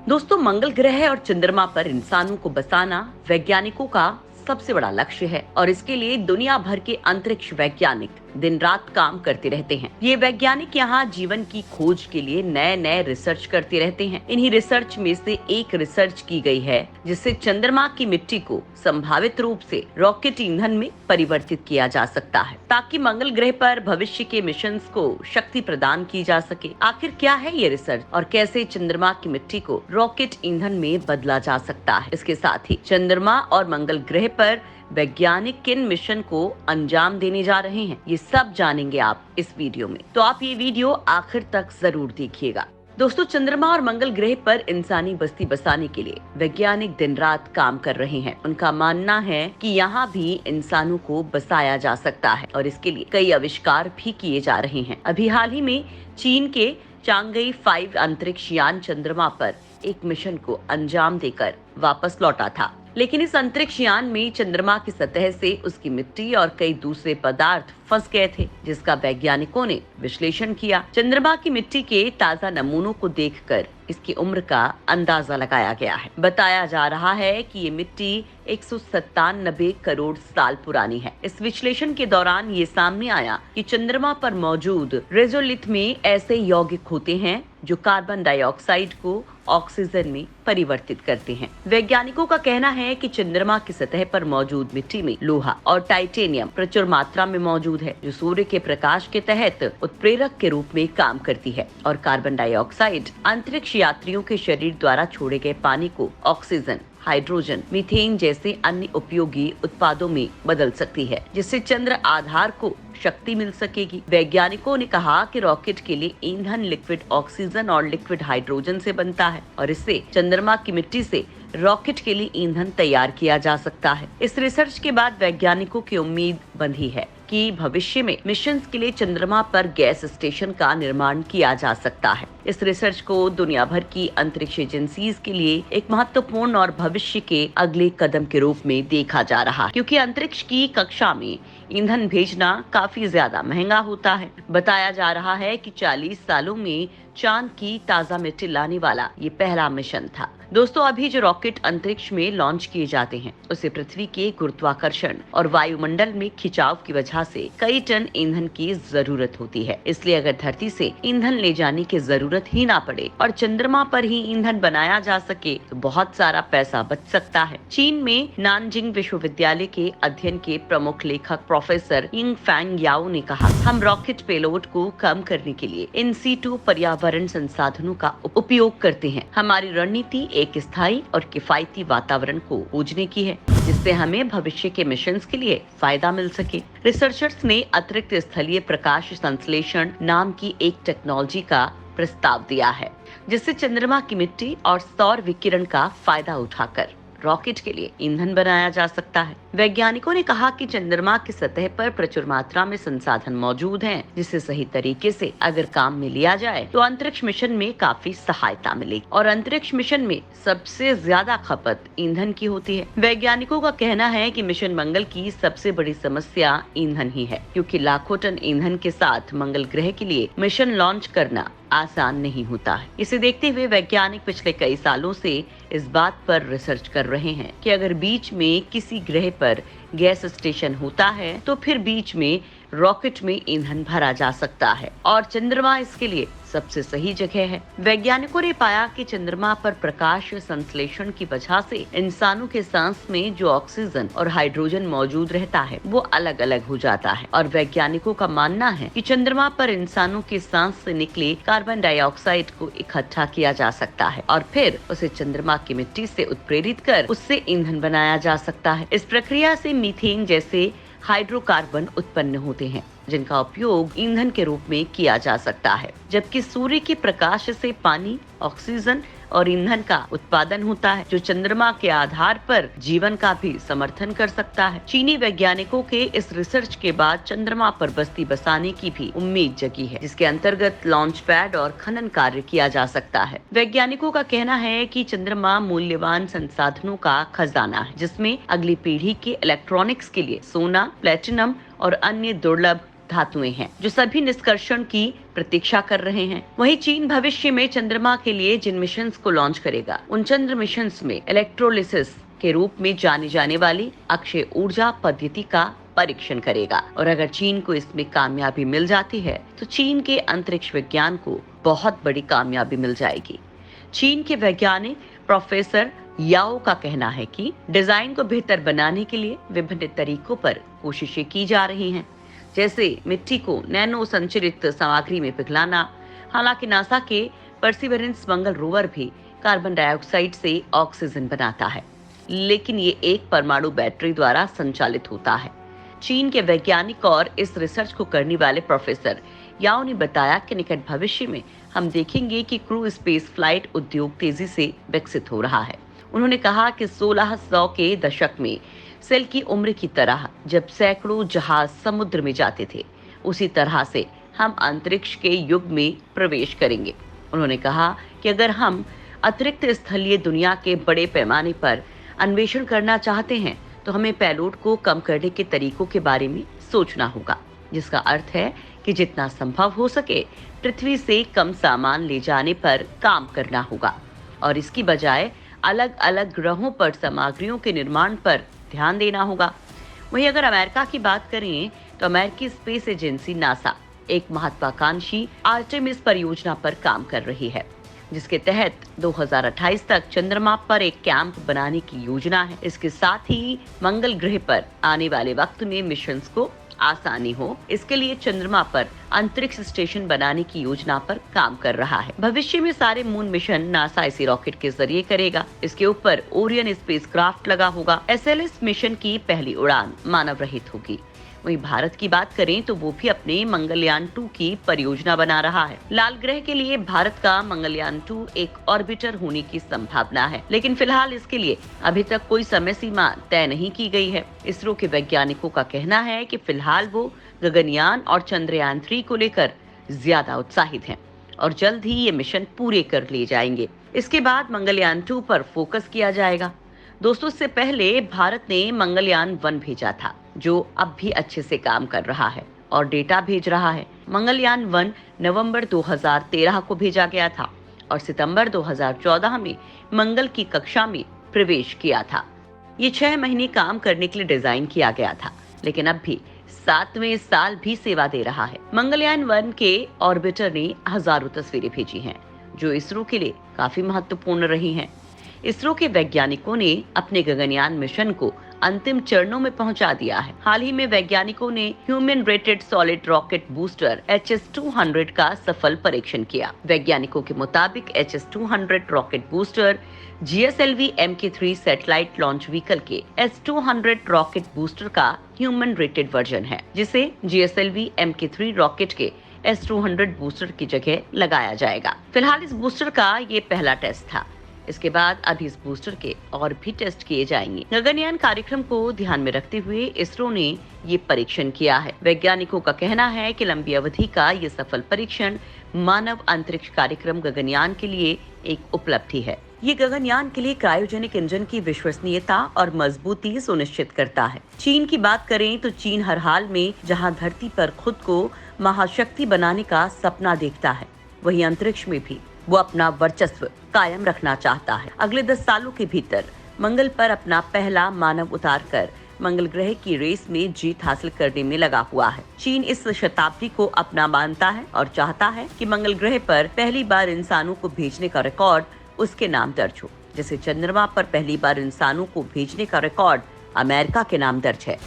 दोस्तों, मंगल ग्रह और चंद्रमा पर इंसानों को बसाना वैज्ञानिकों का सबसे बड़ा लक्ष्य है और इसके लिए दुनिया भर के अंतरिक्ष वैज्ञानिक दिन रात काम करते रहते हैं। ये वैज्ञानिक यहाँ जीवन की खोज के लिए नए नए रिसर्च करते रहते हैं। इन्हीं रिसर्च में से एक रिसर्च की गई है जिससे चंद्रमा की मिट्टी को संभावित रूप से रॉकेट ईंधन में परिवर्तित किया जा सकता है ताकि मंगल ग्रह पर भविष्य के मिशन को शक्ति प्रदान की जा सके। आखिर क्या है ये रिसर्च और कैसे चंद्रमा की मिट्टी को रॉकेट ईंधन में बदला जा सकता है? इसके साथ ही चंद्रमा और मंगल ग्रह पर वैज्ञानिक किन मिशन को अंजाम देने जा रहे हैं, ये सब जानेंगे आप इस वीडियो में। तो आप ये वीडियो आखिर तक जरूर देखिएगा। दोस्तों, चंद्रमा और मंगल ग्रह पर इंसानी बस्ती बसाने के लिए वैज्ञानिक दिन रात काम कर रहे हैं। उनका मानना है कि यहाँ भी इंसानों को बसाया जा सकता है और इसके लिए कई आविष्कार भी किए जा रहे हैं। अभी हाल ही में चीन के चांगई 5 अंतरिक्ष यान चंद्रमा पर एक मिशन को अंजाम देकर वापस लौटा था, लेकिन इस अंतरिक्ष यान में चंद्रमा की सतह से उसकी मिट्टी और कई दूसरे पदार्थ फंस गए थे, जिसका वैज्ञानिकों ने विश्लेषण किया। चंद्रमा की मिट्टी के ताजा नमूनों को देखकर इसकी उम्र का अंदाजा लगाया गया है। बताया जा रहा है कि ये मिट्टी 197 करोड़ साल पुरानी है। इस विश्लेषण के दौरान ये सामने आया कि चंद्रमा पर मौजूद रेजोलिथ में ऐसे यौगिक होते हैं जो कार्बन डाइऑक्साइड को ऑक्सीजन में परिवर्तित करते हैं। वैज्ञानिकों का कहना है कि चंद्रमा की सतह पर मौजूद मिट्टी में लोहा और टाइटेनियम प्रचुर मात्रा में मौजूद है, जो सूर्य के प्रकाश के तहत उत्प्रेरक के रूप में काम करती है और कार्बन डाइऑक्साइड अंतरिक्ष यात्रियों के शरीर द्वारा छोड़े गए पानी को ऑक्सीजन, हाइड्रोजन, मीथेन जैसे अन्य उपयोगी उत्पादों में बदल सकती है, जिससे चंद्र आधार को शक्ति मिल सकेगी। वैज्ञानिकों ने कहा कि रॉकेट के लिए ईंधन लिक्विड ऑक्सीजन और लिक्विड हाइड्रोजन से बनता है और इससे चंद्रमा की मिट्टी से रॉकेट के लिए ईंधन तैयार किया जा सकता है। इस रिसर्च के बाद वैज्ञानिकों की उम्मीद बंधी है कि भविष्य में मिशन के लिए चंद्रमा पर गैस स्टेशन का निर्माण किया जा सकता है। इस रिसर्च को दुनिया भर की अंतरिक्ष एजेंसीज के लिए एक महत्वपूर्ण और भविष्य के अगले कदम के रूप में देखा जा रहा है, क्योंकि अंतरिक्ष की कक्षा में ईंधन भेजना काफी ज्यादा महंगा होता है। बताया जा रहा है कि 40 सालों में चांद की ताजा मिट्टी लाने वाला ये पहला मिशन था। दोस्तों, अभी जो रॉकेट अंतरिक्ष में लॉन्च किए जाते हैं उसे पृथ्वी के गुरुत्वाकर्षण और वायुमंडल में खिंचाव की वजह से कई टन ईंधन की जरूरत होती है। इसलिए अगर धरती से ईंधन ले जाने की जरूरत ही ना पड़े और चंद्रमा पर ही ईंधन बनाया जा सके तो बहुत सारा पैसा बच सकता है। चीन में नानजिंग विश्वविद्यालय के अध्ययन के प्रमुख लेखक प्रोफेसर यिंग फैंग याओ ने कहा, हम रॉकेट पेलोड को कम करने के लिए इन सीटू पर्यावरण संसाधनों का उपयोग करते हैं। हमारी रणनीति एक स्थायी और किफायती वातावरण को खोजने की है, जिससे हमें भविष्य के मिशंस के लिए फायदा मिल सके। रिसर्चर्स ने अतिरिक्त स्थलीय प्रकाश संश्लेषण नाम की एक टेक्नोलॉजी का प्रस्ताव दिया है, जिससे चंद्रमा की मिट्टी और सौर विकिरण का फायदा उठाकर रॉकेट के लिए ईंधन बनाया जा सकता है। वैज्ञानिकों ने कहा कि चंद्रमा की सतह पर प्रचुर मात्रा में संसाधन मौजूद हैं, जिसे सही तरीके से अगर काम में लिया जाए तो अंतरिक्ष मिशन में काफी सहायता मिलेगी और अंतरिक्ष मिशन में सबसे ज्यादा खपत ईंधन की होती है। वैज्ञानिकों का कहना है कि मिशन मंगल की सबसे बड़ी समस्या ईंधन ही है, क्योंकि लाखों टन ईंधन के साथ मंगल ग्रह के लिए मिशन लॉन्च करना आसान नहीं होता है। इसे देखते हुए वैज्ञानिक पिछले कई सालों से इस बात पर रिसर्च कर रहे हैं कि अगर बीच में किसी ग्रह पर गैस स्टेशन होता है तो फिर बीच में रॉकेट में ईंधन भरा जा सकता है और चंद्रमा इसके लिए सबसे सही जगह है। वैज्ञानिकों ने पाया कि चंद्रमा पर प्रकाश संश्लेषण की वजह से इंसानों के सांस में जो ऑक्सीजन और हाइड्रोजन मौजूद रहता है वो अलग अलग हो जाता है और वैज्ञानिकों का मानना है कि चंद्रमा पर इंसानों के सांस से निकले कार्बन डाइऑक्साइड को इकट्ठा किया जा सकता है और फिर उसे चंद्रमा की मिट्टी से उत्प्रेरित कर उससे ईंधन बनाया जा सकता है। इस प्रक्रिया से मीथेन जैसे हाइड्रोकार्बन उत्पन्न होते हैं, जिनका उपयोग ईंधन के रूप में किया जा सकता है, जबकि सूर्य के प्रकाश से पानी, ऑक्सीजन और ईंधन का उत्पादन होता है, जो चंद्रमा के आधार पर जीवन का भी समर्थन कर सकता है। चीनी वैज्ञानिकों के इस रिसर्च के बाद चंद्रमा पर बस्ती बसाने की भी उम्मीद जगी है, जिसके अंतर्गत लॉन्च पैड और खनन कार्य किया जा सकता है। वैज्ञानिकों का कहना है कि चंद्रमा मूल्यवान संसाधनों का खजाना है, जिसमें अगली पीढ़ी के इलेक्ट्रॉनिक्स के लिए सोना, प्लेटिनम और अन्य दुर्लभ धातुएं हैं जो सभी निष्कर्षण की प्रतीक्षा कर रहे हैं। वहीं चीन भविष्य में चंद्रमा के लिए जिन मिशन को लॉन्च करेगा उन चंद्र मिशन में इलेक्ट्रोलिसिस के रूप में जानी जाने वाली अक्षय ऊर्जा पद्धति का परीक्षण करेगा। और अगर चीन को इसमें कामयाबी मिल जाती है तो चीन के अंतरिक्ष विज्ञान को बहुत बड़ी कामयाबी मिल जाएगी। चीन के वैज्ञानिक प्रोफेसर याओ का कहना है कि डिजाइन को बेहतर बनाने के लिए विभिन्न तरीकों पर कोशिशें की जा रही हैं, जैसे मिट्टी को नैनो संचरित सामग्री में पिघलाना। हालांकि नासा के परसिवरेंस मंगल रोवर भी कार्बन डाइऑक्साइड से ऑक्सीजन बनाता है, लेकिन ये एक परमाणु बैटरी द्वारा संचालित होता है। चीन के वैज्ञानिक और इस रिसर्च को करने वाले प्रोफेसर याओ ने बताया कि निकट भविष्य में हम देखेंगे कि क्रू स्पेस फ्लाइट उद्योग तेजी से विकसित हो रहा है। उन्होंने कहा कि 1600 के दशक में सेल की उम्र की तरह जब सैकड़ों जहाज समुद्र में जाते थे, उसी तरह से हम अंतरिक्ष के युग में प्रवेश करेंगे। उन्होंने कहा कि अगर हम अतिरिक्त स्थलीय दुनिया के बड़े पैमाने पर अन्वेषण करना चाहते हैं तो हमें पेलोड को कम करने के तरीकों के बारे में सोचना होगा, जिसका अर्थ है कि जितना संभव हो सके पृथ्वी से कम सामान ले जाने पर काम करना होगा और इसकी बजाय अलग अलग ग्रहों पर सामग्रियों के निर्माण पर ध्यान देना होगा। वहीं अगर अमेरिका की बात करें तो अमेरिकी स्पेस एजेंसी नासा एक महत्वाकांक्षी आर्टेमिस परियोजना पर काम कर रही है, जिसके तहत 2028 तक चंद्रमा पर एक कैंप बनाने की योजना है। इसके साथ ही मंगल ग्रह पर आने वाले वक्त में मिशन को आसानी हो, इसके लिए चंद्रमा पर अंतरिक्ष स्टेशन बनाने की योजना पर काम कर रहा है। भविष्य में सारे मून मिशन नासा इसी रॉकेट के जरिए करेगा। इसके ऊपर ओरियन स्पेसक्राफ्ट लगा होगा। SLS मिशन की पहली उड़ान मानव रहित होगी। वहीं भारत की बात करें तो वो भी अपने मंगलयान 2 की परियोजना बना रहा है। लाल ग्रह के लिए भारत का मंगलयान 2 एक ऑर्बिटर होने की संभावना है, लेकिन फिलहाल इसके लिए अभी तक कोई समय सीमा तय नहीं की गई है। इसरो के वैज्ञानिकों का कहना है कि फिलहाल वो गगनयान और चंद्रयान 3 को लेकर ज्यादा उत्साहित हैं और जल्द ही ये मिशन पूरे कर लिए जाएंगे। इसके बाद मंगलयान 2 पर फोकस किया जाएगा। दोस्तों, इससे पहले भारत ने मंगलयान 1 भेजा था, जो अब भी अच्छे से काम कर रहा है और डेटा भेज रहा है। मंगलयान 1 नवंबर 2013 को भेजा गया था और सितंबर 2014 में मंगल की कक्षा में प्रवेश किया था। ये 6 महीने काम करने के लिए डिजाइन किया गया था, लेकिन अब भी 7वें साल भी सेवा दे रहा है। मंगलयान 1 के ऑर्बिटर ने हजारों तस्वीरें भेजी हैं, जो इसरो के लिए काफी महत्वपूर्ण रही हैं। इसरो के वैज्ञानिकों ने अपने गगनयान मिशन को अंतिम चरणों में पहुंचा दिया है। हाल ही में वैज्ञानिकों ने human rated solid rocket booster HS-200 का सफल परीक्षण किया। वैज्ञानिकों के मुताबिक HS-200 rocket booster GSLV Mk3 satellite launch vehicle के S-200 रॉकेट बूस्टर का ह्यूमन रेटेड वर्जन है, जिसे GSLV Mk3 रॉकेट के S-200 बूस्टर की जगह लगाया जाएगा। फिलहाल इस बूस्टर का ये पहला टेस्ट था। इसके बाद अभी इस बूस्टर के और भी टेस्ट किए जाएंगे। गगनयान कार्यक्रम को ध्यान में रखते हुए इसरो ने ये परीक्षण किया है। वैज्ञानिकों का कहना है कि लंबी अवधि का ये सफल परीक्षण मानव अंतरिक्ष कार्यक्रम गगनयान के लिए एक उपलब्धि है। ये गगनयान के लिए क्रायोजेनिक इंजन की विश्वसनीयता और मजबूती सुनिश्चित करता है। चीन की बात करें तो चीन हर हाल में जहां धरती पर खुद को महाशक्ति बनाने का सपना देखता है, वहीं अंतरिक्ष में भी वो अपना वर्चस्व कायम रखना चाहता है। अगले 10 सालों के भीतर मंगल पर अपना पहला मानव उतारकर मंगल ग्रह की रेस में जीत हासिल करने में लगा हुआ है। चीन इस शताब्दी को अपना मानता है और चाहता है कि मंगल ग्रह पर पहली बार इंसानों को भेजने का रिकॉर्ड उसके नाम दर्ज हो, जैसे चंद्रमा पर पहली बार इंसानों को भेजने का रिकॉर्ड अमेरिका के नाम दर्ज है।